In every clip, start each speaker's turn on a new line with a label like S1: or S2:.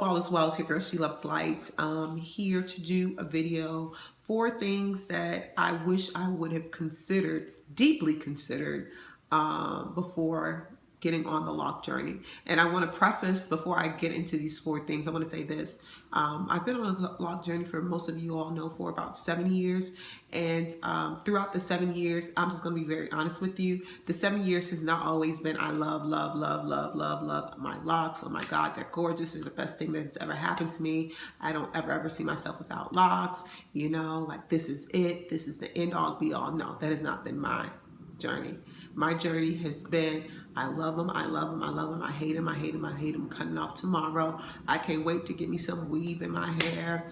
S1: All is well. It's your girl, She Loves Lights. Here to do a video for things that I wish I would have considered, deeply considered, before getting on the lock journey. And I want to preface, before I get into these 4 things, I want to say this. I've been on a lock journey, for most of you all know, for about 7 years. And throughout the 7 years, I'm just going to be very honest with you. The 7 years has not always been, I love my locks. Oh my God, they're gorgeous. They're the best thing that's ever happened to me. I don't ever see myself without locks. You know, like this is it. This is the end all be all. No, that has not been my journey. My journey has been, I love them, I love them, I love them, I hate them, I hate them, I hate them, cutting off tomorrow. I can't wait to get me some weave in my hair.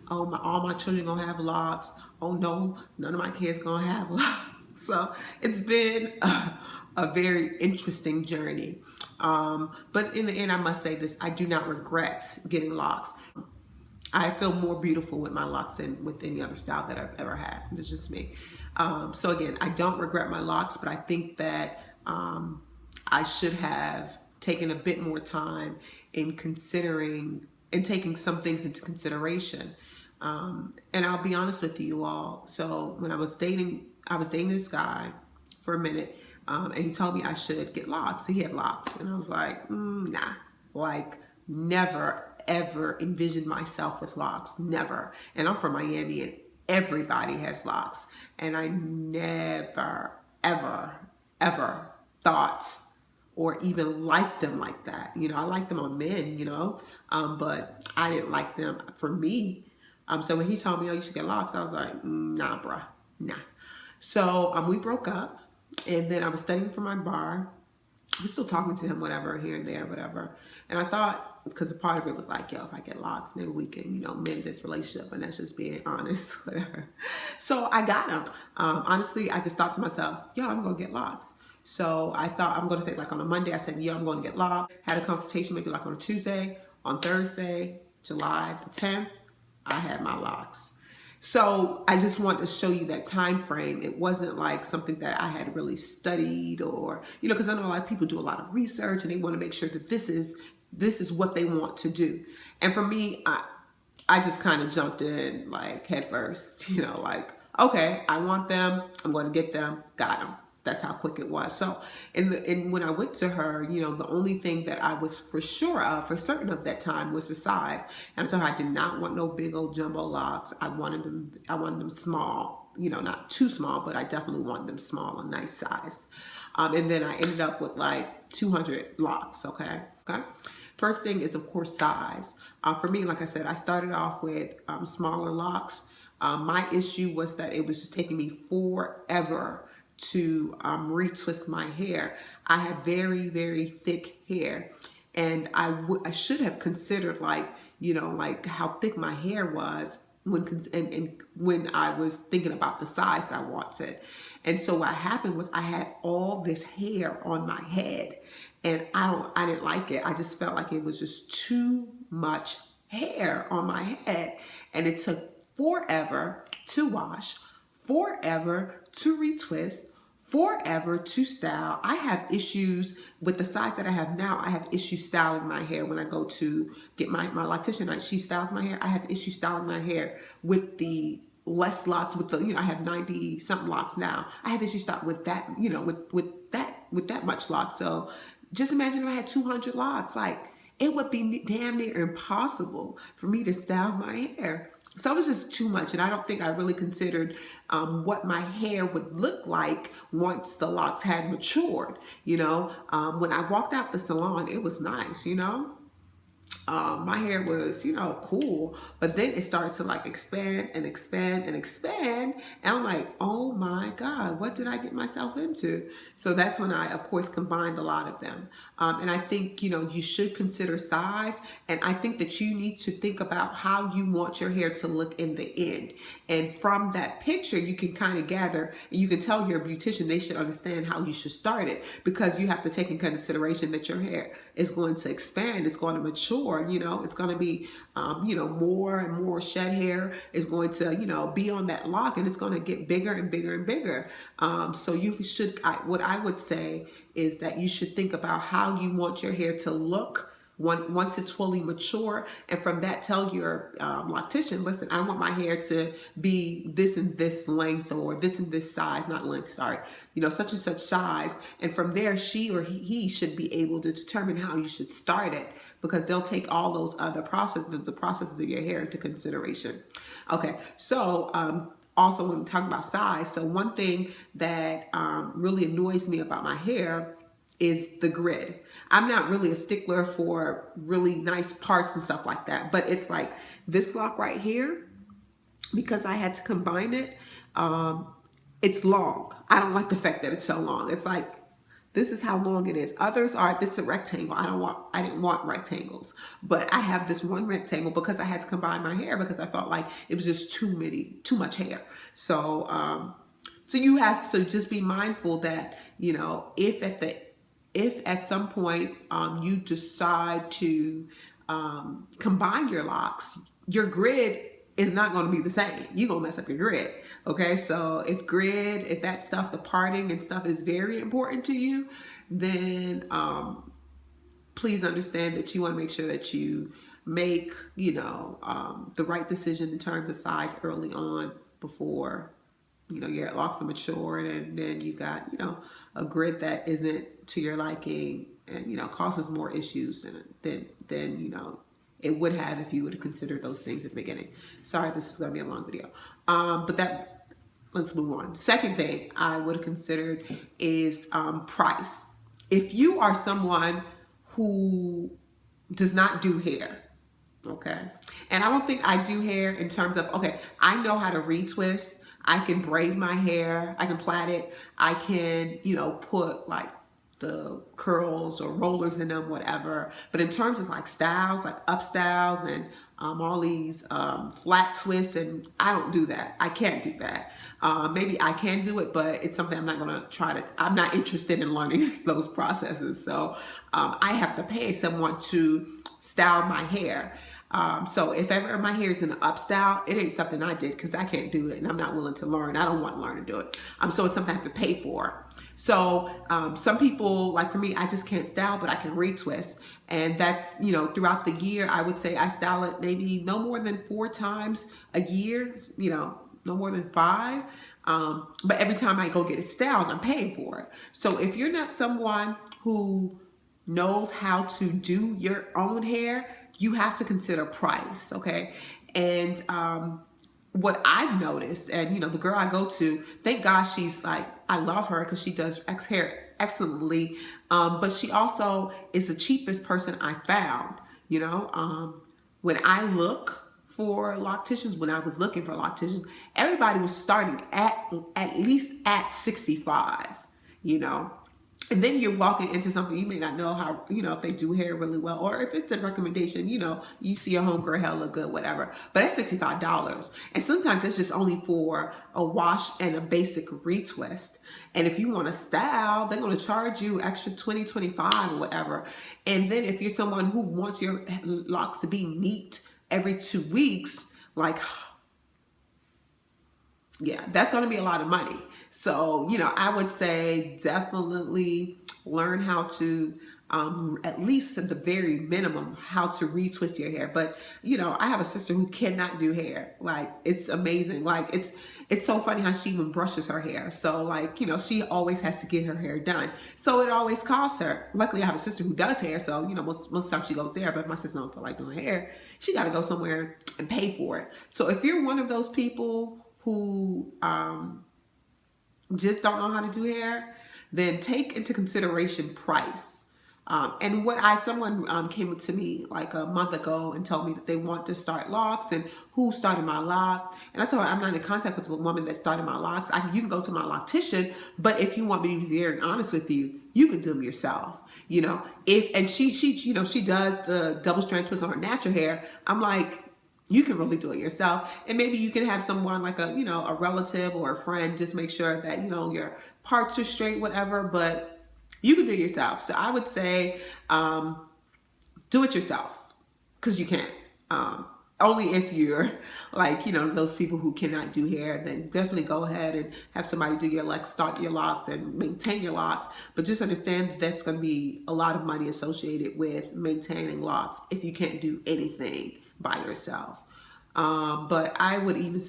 S1: Oh, all my children gonna have locks. Oh no, none of my kids gonna have locks. So it's been a very interesting journey. But in the end, I must say this, I do not regret getting locks. I feel more beautiful with my locks than with any other style that I've ever had. It's just me. So again, I don't regret my locks, but I think that I should have taken a bit more time in considering and taking some things into consideration. And I'll be honest with you all. So when I was dating this guy for a minute, and he told me I should get locks. He had locks, and I was like, nah, like never ever envisioned myself with locks, never. And I'm from Miami, and everybody has locks, and I never ever thought or even liked them like that. You know, I like them on men, you know, but I didn't like them for me. So when he told me, oh, you should get locks, I was like, nah, bruh, nah. So we broke up, and then I was studying for my bar. I was still talking to him, whatever, here and there, whatever. And I thought, because a part of it was like, yo, if I get locks, maybe we can, you know, mend this relationship. And that's just being honest, whatever. So I got him. Honestly, I just thought to myself, yo, I'm going to get locks. So I thought I'm going to say, like on a Monday, I said, yo, I'm going to get locks. Had a consultation maybe like on a Tuesday. On Thursday, July the 10th, I had my locks. So I just want to show you that time frame. It wasn't like something that I had really studied, or, you know, because I know a lot of people do a lot of research and they want to make sure that this is what they want to do. And for me, I just kind of jumped in like head first, you know, like, okay, I want them, I'm going to get them, got them. That's how quick it was. So, and when I went to her, you know, the only thing that I was for sure of, for certain of that time, was the size. And I told her I did not want no big old jumbo locks. I wanted them small, you know, not too small, but I definitely want them small and nice sized. And then I ended up with like 200 locks. Okay. First thing is, of course, size. For me, like I said, I started off with smaller locks. My issue was that it was just taking me forever to retwist my hair. I have very thick hair, and I should have considered, like, you know, like how thick my hair was when I was thinking about the size I wanted. And so what happened was I had all this hair on my head, and I didn't like it. I just felt like it was just too much hair on my head, and it took forever to wash, forever to retwist, forever to style. I have issues with the size that I have now. I have issues styling my hair when I go to get my loctician. She styles my hair. I have issues styling my hair with the less locks, with the, you know, I have 90 something locks now. I have issues styling with that, you know, with that much locks. So just imagine if I had 200 locks, like it would be damn near impossible for me to style my hair. So it was just too much, and I don't think I really considered what my hair would look like once the locks had matured. You know, when I walked out the salon, it was nice, you know. My hair was, you know, cool, but then it started to like expand and expand and expand, and I'm like, oh my God, what did I get myself into? So that's when I, of course, combined a lot of them. And I think, you know, you should consider size, and I think that you need to think about how you want your hair to look in the end. And from that picture, you can kind of gather, you can tell your beautician they should understand how you should start it, because you have to take in consideration that your hair is going to expand, it's going to mature, you know, it's going to be, you know, more and more shed hair is going to, you know, be on that lock, and it's going to get bigger and bigger and bigger. So you should, what I would say is that you should think about how you want your hair to look once it's fully mature. And from that, tell your loctician, listen, I want my hair to be this and this length, or this and this size, not length, sorry, such and such size. And from there, she or he should be able to determine how you should start it, because they'll take all those other processes, the processes of your hair, into consideration. Okay, so also when we talk about size, so one thing that really annoys me about my hair is the grid. I'm not really a stickler for really nice parts and stuff like that, but it's like this lock right here, because I had to combine it, it's long. I don't like the fact that it's so long. It's like, this is how long it is. Others are, this is a rectangle. I didn't want rectangles, but I have this one rectangle because I had to combine my hair, because I felt like it was just too much hair. So, so you have to just be mindful that, if at some point you decide to combine your locks, your grid is not going to be the same. You're going to mess up your grid. Okay, so if that stuff, the parting and stuff, is very important to you, then please understand that you want to make sure that you make, the right decision in terms of size early on, before, your locks are matured, and then you got, a grid that isn't to your liking, and, causes more issues than it would have if you would have considered those things at the beginning. Sorry, this is going to be a long video. Let's move on. Second thing I would have considered is price. If you are someone who does not do hair, okay, and I don't think I do hair in terms of, okay, I know how to retwist, I can braid my hair, I can plait it, I can, put like the curls or rollers in them, whatever. But in terms of like styles, like up styles and all these flat twists, and I don't do that. I can't do that. Maybe I can do it, but it's something I'm not going to try to, I'm not interested in learning those processes. So I have to pay someone to style my hair. So if ever my hair is in an up style, it ain't something I did, because I can't do it and I'm not willing to learn. I don't want to learn to do it. So it's something I have to pay for. So some people, like for me, I just can't style, but I can retwist. And that's, throughout the year, I would say I style it maybe no more than 4 times a year, no more than 5. But every time I go get it styled, I'm paying for it. So if you're not someone who knows how to do your own hair, you have to consider price, okay? And what I've noticed, and the girl I go to, thank God she's like, I love her because she does hair excellently, but she also is the cheapest person I found. When I look for locticians, when I was looking for locticians, everybody was starting at least at 65, And then you're walking into something you may not know how, if they do hair really well, or if it's a recommendation, you see a homegirl hair look good, whatever. But that's $65. And sometimes it's just only for a wash and a basic retwist. And if you want to style, they're going to charge you extra 20, 25 or whatever. And then if you're someone who wants your locks to be neat every 2 weeks, like, yeah, that's going to be a lot of money. So, I would say definitely learn how to, at least at the very minimum, how to retwist your hair. But, I have a sister who cannot do hair. Like, it's amazing. Like, it's so funny how she even brushes her hair. So, like, she always has to get her hair done. So it always costs her. Luckily, I have a sister who does hair. So, most times she goes there. But if my sister don't feel like doing hair, she got to go somewhere and pay for it. So if you're one of those people who just don't know how to do hair, then take into consideration price. And someone came to me like a month ago and told me that they want to start locks and who started my locks. And I told her I'm not in contact with the woman that started my locks. You can go to my loctician, but if you want me to be very honest with you, you can do them yourself. She does the double strand twist on her natural hair. I'm like, you can really do it yourself. And maybe you can have someone like a relative or a friend, just make sure that, your parts are straight, whatever, but you can do it yourself. So I would say, do it yourself, because you can. only if you're like, those people who cannot do hair, then definitely go ahead and have somebody do your locks, start your locks and maintain your locks. But just understand that that's going to be a lot of money associated with maintaining locks if you can't do anything by yourself. But I would even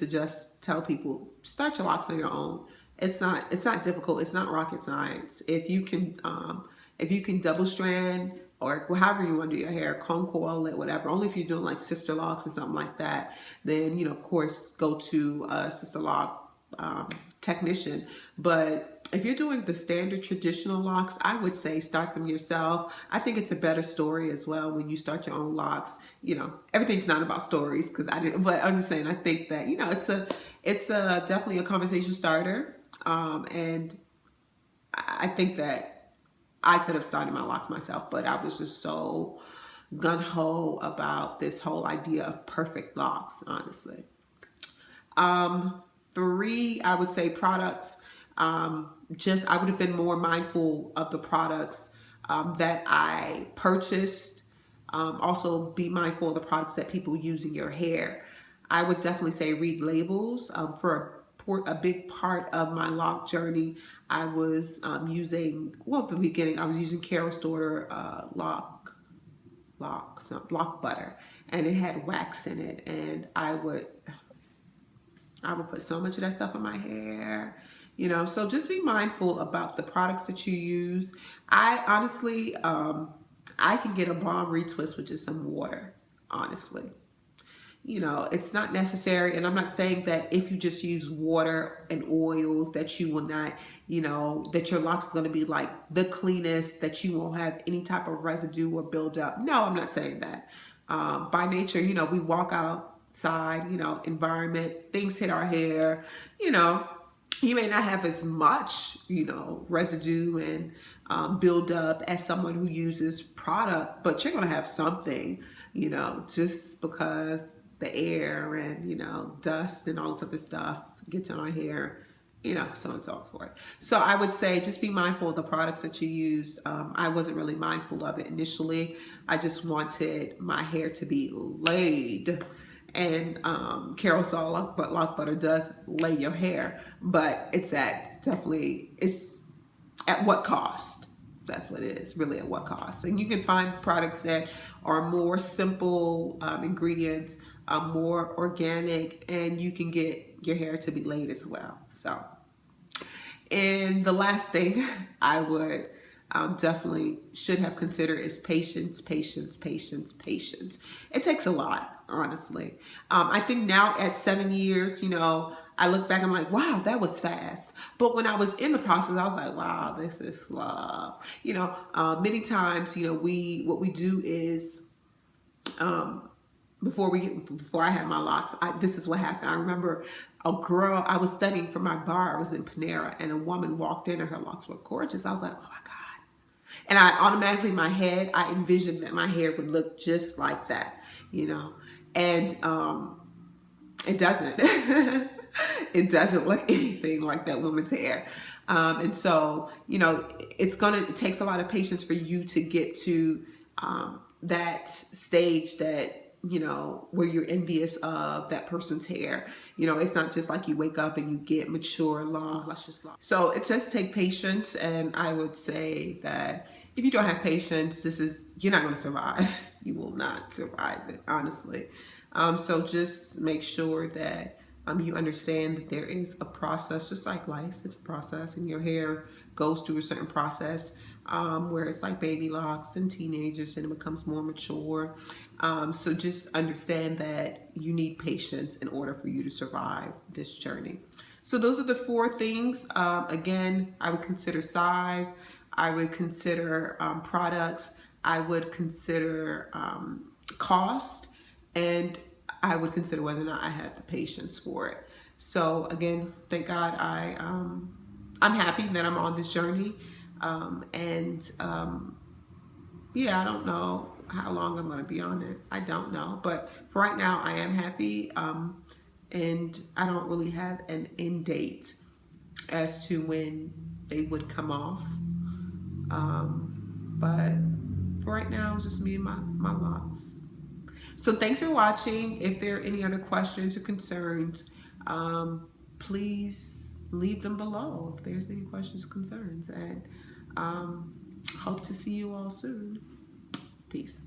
S1: tell people, start your locks on your own. It's not difficult. It's not rocket science. If you can double strand or however you want to do your hair, comb coil it, whatever. Only if you're doing like sister locks or something like that, then of course go to a sister lock technician. But if you're doing the standard traditional locks, I would say start them yourself. I think it's a better story as well when you start your own locks. Everything's not about stories because I didn't, but I'm just saying I think that it's a definitely a conversation starter, and I think that I could have started my locks myself, but I was just so gung-ho about this whole idea of perfect locks, honestly. Three, I would say products. I would have been more mindful of the products that I purchased. Also, be mindful of the products that people use in your hair. I would definitely say read labels. For a big part of my lock journey, I was at the beginning, I was using Carol's Daughter lock butter, and it had wax in it, and I would put so much of that stuff in my hair. So just be mindful about the products that you use. I honestly, I can get a bomb retwist with just some water, honestly. It's not necessary. And I'm not saying that if you just use water and oils that you will not, that your locks are going to be like the cleanest, that you won't have any type of residue or buildup. No, I'm not saying that. By nature, we walk outside, environment, things hit our hair, you may not have as much, residue and buildup as someone who uses product, but you're going to have something, just because the air and, dust and all this other stuff gets on our hair, so on and so forth. So I would say just be mindful of the products that you use. I wasn't really mindful of it initially. I just wanted my hair to be laid. And Carol saw lock butter does lay your hair, but it's at what cost? That's what it is, really, at what cost? And you can find products that are more simple ingredients, more organic, and you can get your hair to be laid as well. So, and the last thing I would definitely should have considered is patience, patience, patience, patience. It takes a lot, honestly. I think now at 7 years, I look back, I'm like, wow, that was fast. But when I was in the process, I was like, wow, this is slow. Many times, what we do is, before I had my locks, this is what happened. I remember a girl, I was studying for my bar. I was in Panera, and a woman walked in and her locks were gorgeous. I was like, oh my God. And I automatically, in my head, I envisioned that my hair would look just like that, and it doesn't. It doesn't look anything like that woman's hair. And so, it takes a lot of patience for you to get to that stage that, where you're envious of that person's hair. It's not just like you wake up and you get mature, long, luscious long. So it says take patience. And I would say that if you don't have patience, you're not going to survive. You will not survive it, honestly. So just make sure that you understand that there is a process, just like life. It's a process, and your hair goes through a certain process where it's like baby locks and teenagers, and it becomes more mature. So just understand that you need patience in order for you to survive this journey. So those are the 4 things. Again, I would consider size. I would consider products. I would consider cost, and I would consider whether or not I have the patience for it. So again, thank God I'm happy that I'm on this journey. Yeah, I don't know how long I'm going to be on it. I don't know. But for right now, I am happy. And I don't really have an end date as to when they would come off. But for right now, it's just me and my locks. So thanks for watching. If there are any other questions or concerns, please leave them below if there's any questions or concerns. And hope to see you all soon. Peace.